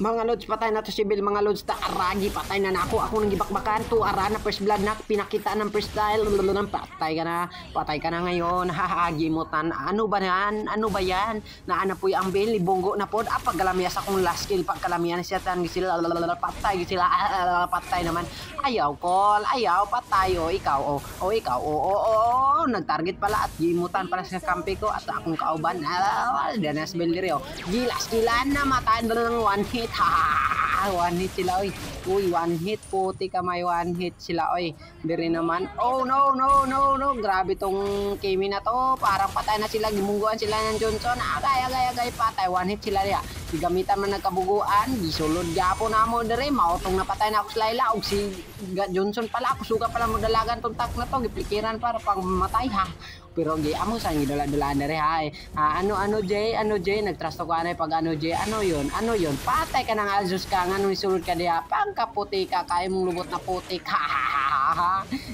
Mga lods, patay na to si Bill, mga lods, ta aragi, patay na nako. Ako nang gibakbakan to, ara na first blood na, pinakita ng first style, patay ka na ngayon, hahagi mo tan, ano ba yan, naana po yung Bill, libonggo na po, pagkalamias akong last kill, pagkalamias siya, tan, sila, patay naman, ayaw, patay, ikaw, nag-target pala, at gimutan pala sa kampi ko, at akong kauban, Danas Bill dire, gilas-gilan na, matayin na ng one hit, one hit sila, uy, one hit, puti ka, may one hit sila, diri naman, oh no, grabe tong Kimi na to, parang patay na sila, gimungguan sila ng Johnson, agay, patay, one hit sila diya, gigamitan man nagkabuguan, gisulod gapo na mo diri, mautong napatay na ako sa Layla, og si Johnson pala, ako suga pala mo dalagan tong tak na to, giplikiran para pang mamatay, pero amo sa dala dere ano Jay nagtrust ko anay pag ano Jay ano yon patay ka nang Alzus ka ngano isulod ka diha pangkaputi ka kay mong lubot na putik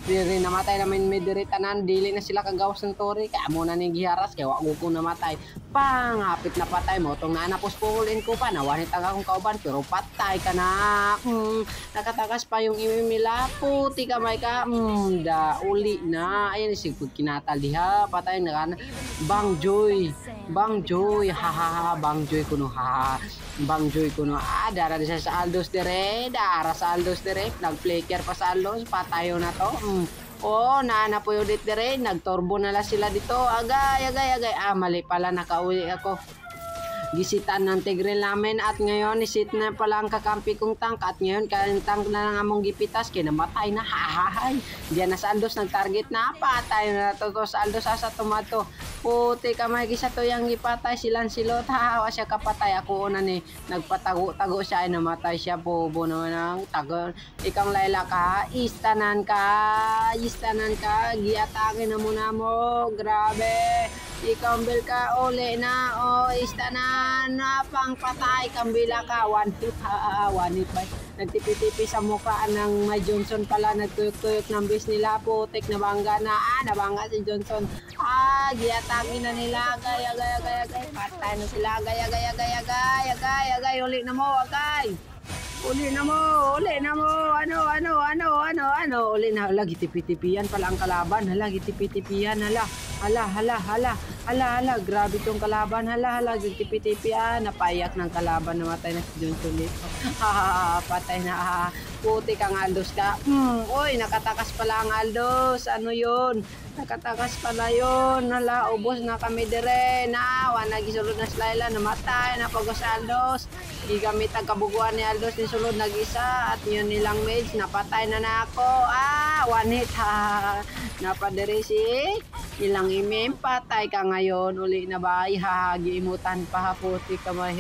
diri namatay namin may diri tanan dili na sila kagawas ng tori kay amo na ning giharas kay wa ko namatay pangapit na patay mo tong naanapos pulin ko pa nawanit ang akong kauban pero patay ka na nakatakas pa yung imimila puti ka may ka da uli na ayan sigud kinatal diha patay na kan Bang Joy Bang Joy kuno dara sa Aldos dire nag-flicker pa sa Aldos patayo na to naana po yung dire nagturbo na la sila dito agay mali pala nakauwi ako gisitan ng Tigre namin at ngayon isit na pala ang kakampi kong tank at ngayon tank na lang among gipitas kinamatay na diyan na sa Aldos nag-target na patay na to sa Aldos sa tomato puti ka may gisa to yung ipatay silang silot hawa siya kapatay ako una ni nagpatago siya ay namatay siya bobo naman ang tago ikang Layla ka istanan ka giatake na muna mo grabe ikaw Bill ka uli na istanan na pang patay kambila ka one hit ba nagtipi-tipi sa mukha ng may Johnson pala nagtuyok-tuyok ng bis nila putik nabangga nabangga si Johnson giatake na nila agay patay na sila agay uli na mo uli na mo ano uli na lagi tipi-tipian pala ang kalaban tipi-tipian hala grabe tong kalaban hala tipi-tipian napayak ng kalaban namatay na si Johnson dito patay na puti kang Aldos ka nakatakas pala ang Aldos ano yun nakatakas pala yun hala ubos na kami dire wala gisulod na si Layla namatay na pagos Aldos gigamit ang kabuguan ni Aldos ni sulod nag-isa at yun nilang mage napatay na ako one hit napadere si ilang imim patay ka ngayon uli na ba giimutan pa puti ka may